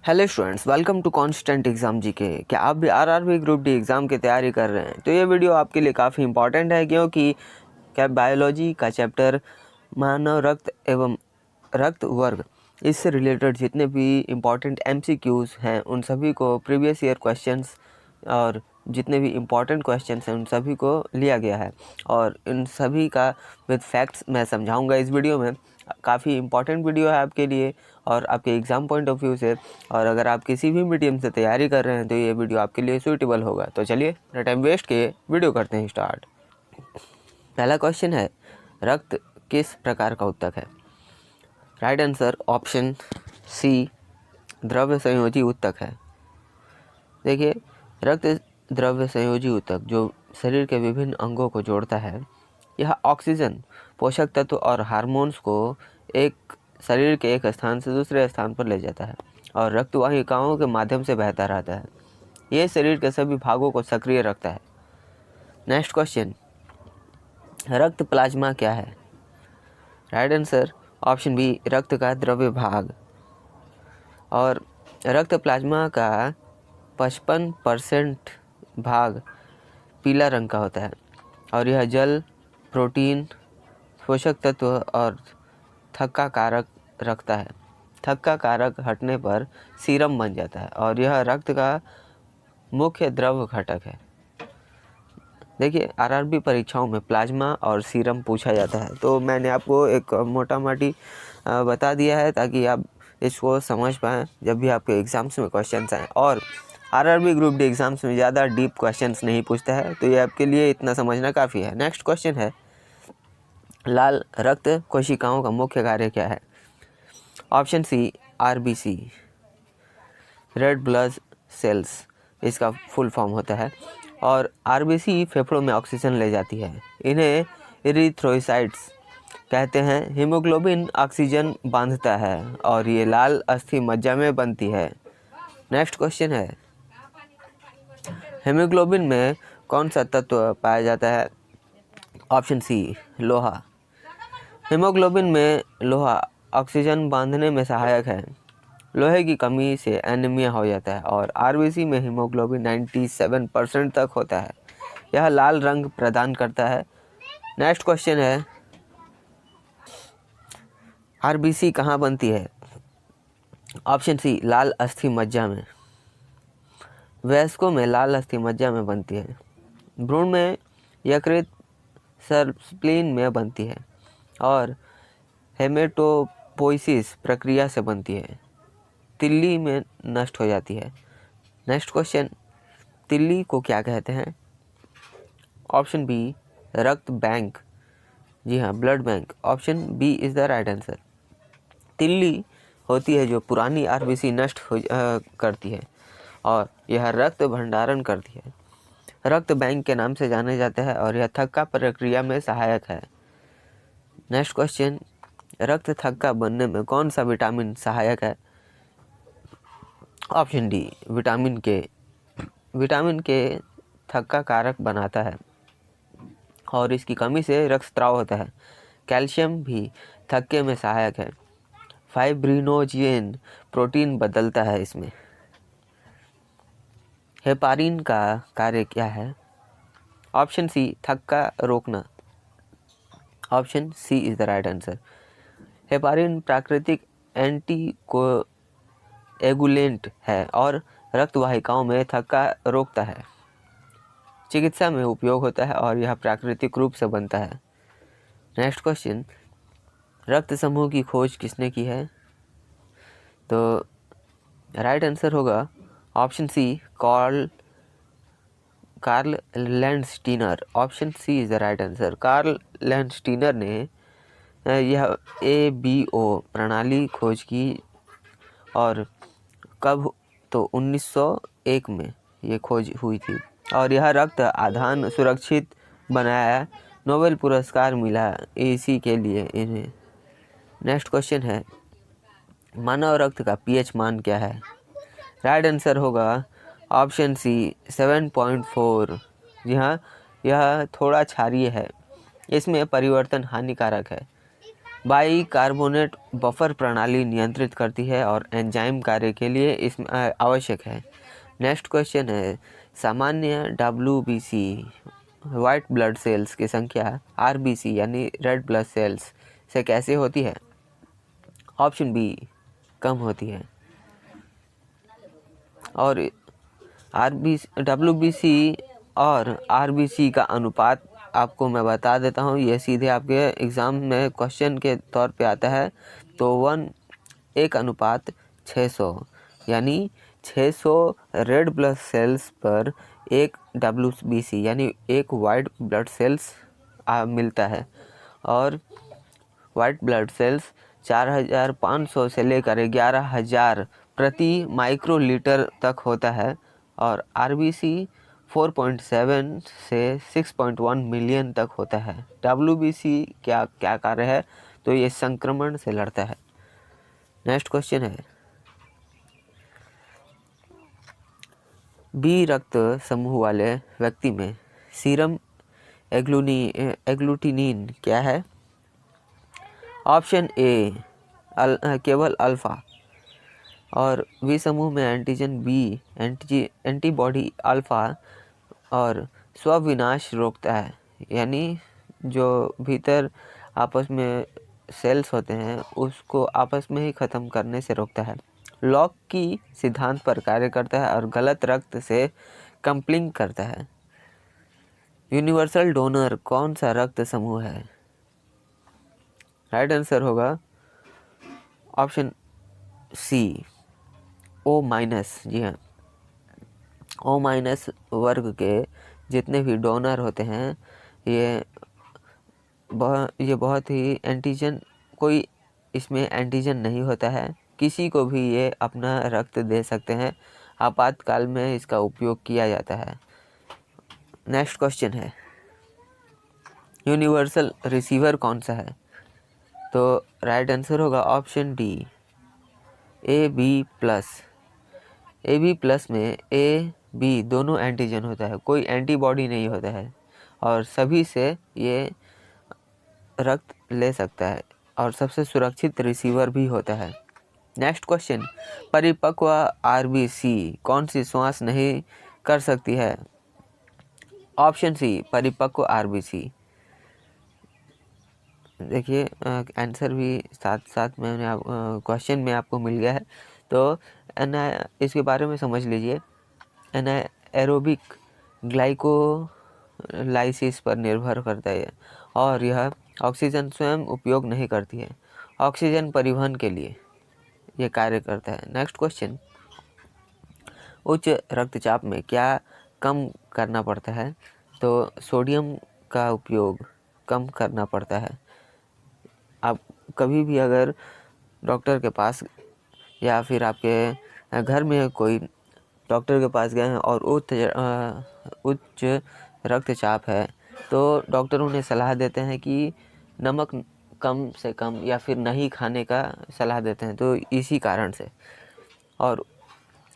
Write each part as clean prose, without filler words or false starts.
Hello students, welcome to constant exam GK. क्या आप भी आरआरबी ग्रुप डी एग्ज़ाम की तैयारी कर रहे हैं तो ये वीडियो आपके लिए काफ़ी इंपॉर्टेंट है, क्योंकि क्या बायोलॉजी का चैप्टर मानव रक्त एवं रक्त वर्ग, इससे रिलेटेड जितने भी इम्पॉर्टेंट एमसीक्यूज़ हैं उन सभी को प्रीवियस ईयर क्वेश्चंस और जितने भी इम्पॉर्टेंट क्वेश्चंस हैं उन सभी को लिया गया है और इन सभी का विद फैक्ट्स मैं समझाऊंगा इस वीडियो में। काफ़ी इम्पॉर्टेंट वीडियो है आपके लिए और आपके एग्ज़ाम पॉइंट ऑफ व्यू से, और अगर आप किसी भी मीडियम से तैयारी कर रहे हैं तो ये वीडियो आपके लिए सूटेबल होगा। तो चलिए ना टाइम वेस्ट किए वीडियो करते हैं स्टार्ट। पहला क्वेश्चन है, रक्त किस प्रकार का ऊतक है? राइट आंसर ऑप्शन सी, द्रव्य संयोजी ऊतक है। देखिए, रक्त द्रव्य संयोजी ऊतक जो शरीर के विभिन्न अंगों को जोड़ता है, यह ऑक्सीजन, पोषक तत्व और हार्मोन्स को एक शरीर के एक स्थान से दूसरे स्थान पर ले जाता है और रक्त वाहिकाओं के माध्यम से बहता रहता है। यह शरीर के सभी भागों को सक्रिय रखता है। नेक्स्ट क्वेश्चन, रक्त प्लाज्मा क्या है? राइट आंसर ऑप्शन बी, रक्त का द्रव्य भाग। और रक्त प्लाज्मा का 55% भाग पीला रंग का होता है और यह जल, प्रोटीन, पोषक तत्व और थक्का कारक रखता है। थक्का कारक हटने पर सीरम बन जाता है और यह रक्त का मुख्य द्रव घटक है। देखिए, आरआरबी परीक्षाओं में प्लाज्मा और सीरम पूछा जाता है, तो मैंने आपको एक मोटा मोटी बता दिया है ताकि आप इसको समझ पाएँ जब भी आपके एग्ज़ाम्स में क्वेश्चंस आएँ। और आरआरबी ग्रुप डी एग्ज़ाम्स में ज़्यादा डीप क्वेश्चंस नहीं पूछता है, तो ये आपके लिए इतना समझना काफ़ी है। नेक्स्ट क्वेश्चन है, लाल रक्त कोशिकाओं का मुख्य कार्य क्या है? Option C, RBC, red blood cells इसका फुल फॉर्म होता है। और आरबीसी फेफड़ों में ऑक्सीजन ले जाती है। इन्हें इरिथ्रोसाइट्स कहते हैं। हीमोग्लोबिन ऑक्सीजन बांधता है और ये लाल अस्थि मज्जा में बनती है। नेक्स्ट क्वेश्चन है, हीमोग्लोबिन में कौन सा तत्व पाया जाता है? ऑप्शन सी, लोहा। हीमोग्लोबिन में लोहा ऑक्सीजन बांधने में सहायक है। लोहे की कमी से एनीमिया हो जाता है और आरबीसी में हीमोग्लोबिन 97% तक होता है। यह लाल रंग प्रदान करता है। नेक्स्ट क्वेश्चन है, आरबीसी कहाँ बनती है? ऑप्शन सी, लाल अस्थि मज्जा में। वयस्कों में लाल अस्थि मज्जा में बनती है। भ्रूण में यकृत स्प्लीन में बनती है और हेमेटोपोइसिस प्रक्रिया से बनती है। तिल्ली में नष्ट हो जाती है। नेक्स्ट क्वेश्चन, तिल्ली को क्या कहते हैं? ऑप्शन बी, रक्त बैंक। जी हाँ, blood bank. Option B is the right answer. तिल्ली होती है जो पुरानी आरबीसी नष्ट करती है और यह रक्त भंडारण करती है। रक्त बैंक के नाम से जाने जाते हैं और यह थक्का प्रक्रिया में सहायक है। नेक्स्ट क्वेश्चन, रक्त थक्का बनने में कौन सा विटामिन सहायक है? ऑप्शन डी, विटामिन के। विटामिन के थक्का कारक बनाता है और इसकी कमी से रक्तस्राव होता है। कैल्शियम भी थक्के में सहायक है। फाइब्रिनोजेन प्रोटीन बदलता है इसमें। हेपारिन का कार्य क्या है? ऑप्शन सी, थक्का रोकना। Option C is the right answer. Heparin प्राकृतिक एंटीकोएगुलेंट है और रक्त वाहिकाओं में थक्का रोकता है। चिकित्सा में उपयोग होता है और यह प्राकृतिक रूप से बनता है। नेक्स्ट क्वेश्चन, रक्त समूह की खोज किसने की है? तो राइट आंसर होगा option C, Karl Landsteiner. Option C is the right answer. Karl Landsteiner ने यह ABO प्रणाली खोज की और कब? तो 1901 में ये खोज हुई थी और यह रक्त आदान सुरक्षित बनाया। नोबेल पुरस्कार मिला इसी के लिए इन्हें। नेक्स्ट क्वेश्चन है, मानव रक्त का पीएच मान क्या है? राइट आंसर होगा ऑप्शन सी, 7.4। जी हाँ, यह थोड़ा क्षारीय है। इसमें परिवर्तन हानिकारक है। बाइकार्बोनेट बफर प्रणाली नियंत्रित करती है और एंजाइम कार्य के लिए इसमें आवश्यक है। नेक्स्ट क्वेश्चन है, सामान्य WBC वाइट ब्लड सेल्स की संख्या RBC यानी रेड ब्लड सेल्स से कैसे होती है? ऑप्शन बी, कम होती है। और WBC और RBC का अनुपात आपको मैं बता देता हूँ, ये सीधे आपके एग्ज़ाम में क्वेश्चन के तौर पे आता है। तो 1:600 यानी 600 रेड ब्लड सेल्स पर एक WBC यानी एक वाइट ब्लड सेल्स मिलता है। और वाइट ब्लड सेल्स 4500 से लेकर 11000 प्रति माइक्रोलीटर तक होता है। और RBC 4.7 से 6.1 मिलियन तक होता है। WBC क्या कार्य है? तो ये संक्रमण से लड़ता है। नेक्स्ट क्वेश्चन है, बी रक्त समूह वाले व्यक्ति में सीरम एग्लूटिनिन क्या है? ऑप्शन ए, केवल अल्फा। और बी समूह में एंटीजन बी एंटीबॉडी अल्फा और स्वविनाश रोकता है, यानी जो भीतर आपस में सेल्स होते हैं उसको आपस में ही ख़त्म करने से रोकता है। लॉक की सिद्धांत पर कार्य करता है और गलत रक्त से कम्पलिंग करता है। यूनिवर्सल डोनर कौन सा रक्त समूह है? राइट आंसर होगा ऑप्शन सी, O-। जी हाँ, O- वर्ग के जितने भी डोनर होते हैं ये बहुत ही एंटीजन, कोई इसमें एंटीजन नहीं होता है, किसी को भी ये अपना रक्त दे सकते हैं, आपातकाल में इसका उपयोग किया जाता है। नेक्स्ट क्वेश्चन है, यूनिवर्सल रिसीवर कौन सा है? तो राइट आंसर होगा ऑप्शन डी, AB+। AB+ में AB दोनों एंटीजन होता है, कोई एंटीबॉडी नहीं होता है और सभी से ये रक्त ले सकता है और सबसे सुरक्षित रिसीवर भी होता है। नेक्स्ट क्वेश्चन, परिपक्व RBC कौन सी श्वास नहीं कर सकती है? ऑप्शन सी, परिपक्व RBC। देखिए आंसर भी साथ साथ मैंने क्वेश्चन में आपको मिल गया है, तो इसके बारे में समझ लीजिए। एनाएरोबिक ग्लाइकोलाइसिस पर निर्भर करता है और यह ऑक्सीजन स्वयं उपयोग नहीं करती है, ऑक्सीजन परिवहन के लिए यह कार्य करता है। नेक्स्ट क्वेश्चन, उच्च रक्तचाप में क्या कम करना पड़ता है? तो सोडियम का उपयोग कम करना पड़ता है। आप कभी भी अगर डॉक्टर के पास या फिर आपके घर में कोई डॉक्टर के पास गए हैं और उच्च रक्तचाप है, तो डॉक्टर उन्हें सलाह देते हैं कि नमक कम से कम या फिर नहीं खाने का सलाह देते हैं, तो इसी कारण से। और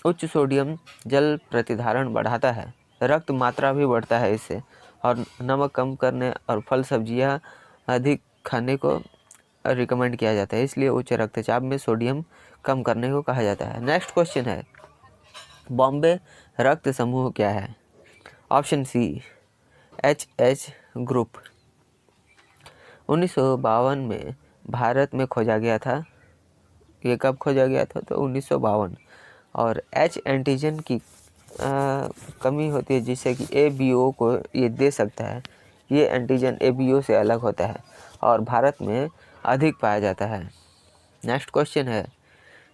उच्च सोडियम जल प्रतिधारण बढ़ाता है, रक्त मात्रा भी बढ़ता है इससे, और नमक कम करने और फल सब्जियां अधिक खाने को रिकमेंड किया जाता है, इसलिए उच्च रक्तचाप में सोडियम कम करने को कहा जाता है। नेक्स्ट क्वेश्चन है, बॉम्बे रक्त समूह क्या है? ऑप्शन सी, HH ग्रुप। 1952 में भारत में खोजा गया था। ये कब खोजा गया था? तो 1952। और H एंटीजन की कमी होती है जिससे कि ABO को ये दे सकता है। ये एंटीजन ABO से अलग होता है और भारत में अधिक पाया जाता है। नेक्स्ट क्वेश्चन है,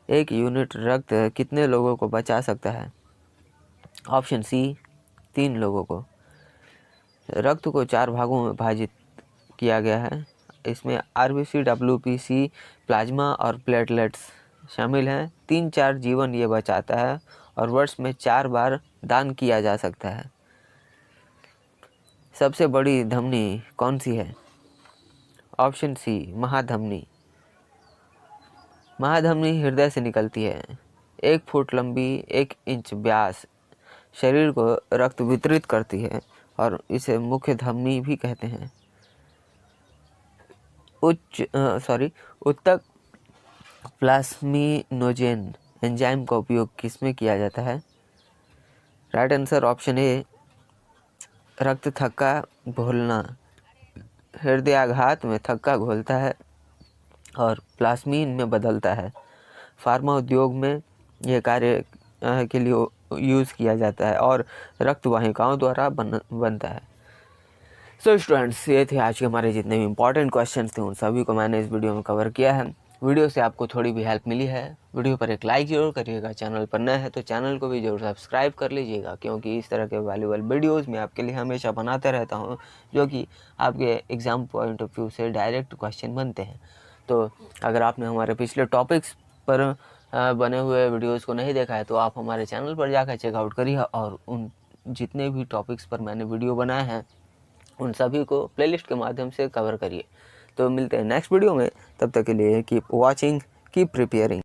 एक यूनिट रक्त कितने लोगों को बचा सकता है? ऑप्शन सी, 3 लोगों को। रक्त को 4 भागों में विभाजित किया गया है, इसमें RBC, WBC, प्लाज्मा और प्लेटलेट्स शामिल हैं। 3-4 जीवन ये बचाता है और वर्ष में 4 बार दान किया जा सकता है। सबसे बड़ी धमनी कौन सी है? ऑप्शन सी, महाधमनी। महाधमनी हृदय से निकलती है, 1 फुट लंबी, 1 इंच व्यास, शरीर को रक्त वितरित करती है और इसे मुख्य धमनी भी कहते हैं। उत्तक प्लाज्मिनोजेन एंजाइम का उपयोग किसमें किया जाता है? राइट आंसर ऑप्शन ए, रक्त थक्का घोलना। हृदयाघात में थक्का घोलता है और प्लाज्मिन में बदलता है। फार्मा उद्योग में यह कार्य के लिए यूज़ किया जाता है और रक्त वाहिकाओं द्वारा बनता है। सो स्टूडेंट्स, ये थे आज के हमारे जितने भी इंपॉर्टेंट क्वेश्चंस थे उन सभी को मैंने इस वीडियो में कवर किया है। वीडियो से आपको थोड़ी भी हेल्प मिली है, वीडियो पर एक लाइक ज़रूर करिएगा। चैनल पर नए हैं तो चैनल को भी ज़रूर सब्सक्राइब कर लीजिएगा, क्योंकि इस तरह के वैल्यूएबल वीडियोज़ मैं आपके लिए हमेशा बनाते रहता हूँ, जो कि आपके एग्ज़ाम पॉइंट ऑफ व्यू से डायरेक्ट क्वेश्चन बनते हैं। तो अगर आपने हमारे पिछले टॉपिक्स पर बने हुए वीडियोज़ को नहीं देखा है तो आप हमारे चैनल पर जाकर चेकआउट करिए और उन जितने भी टॉपिक्स पर मैंने वीडियो बनाए हैं उन सभी को प्लेलिस्ट के माध्यम से कवर करिए। तो मिलते हैं नेक्स्ट वीडियो में, तब तक के लिए कीप वॉचिंग, कीप प्रिपेयरिंग।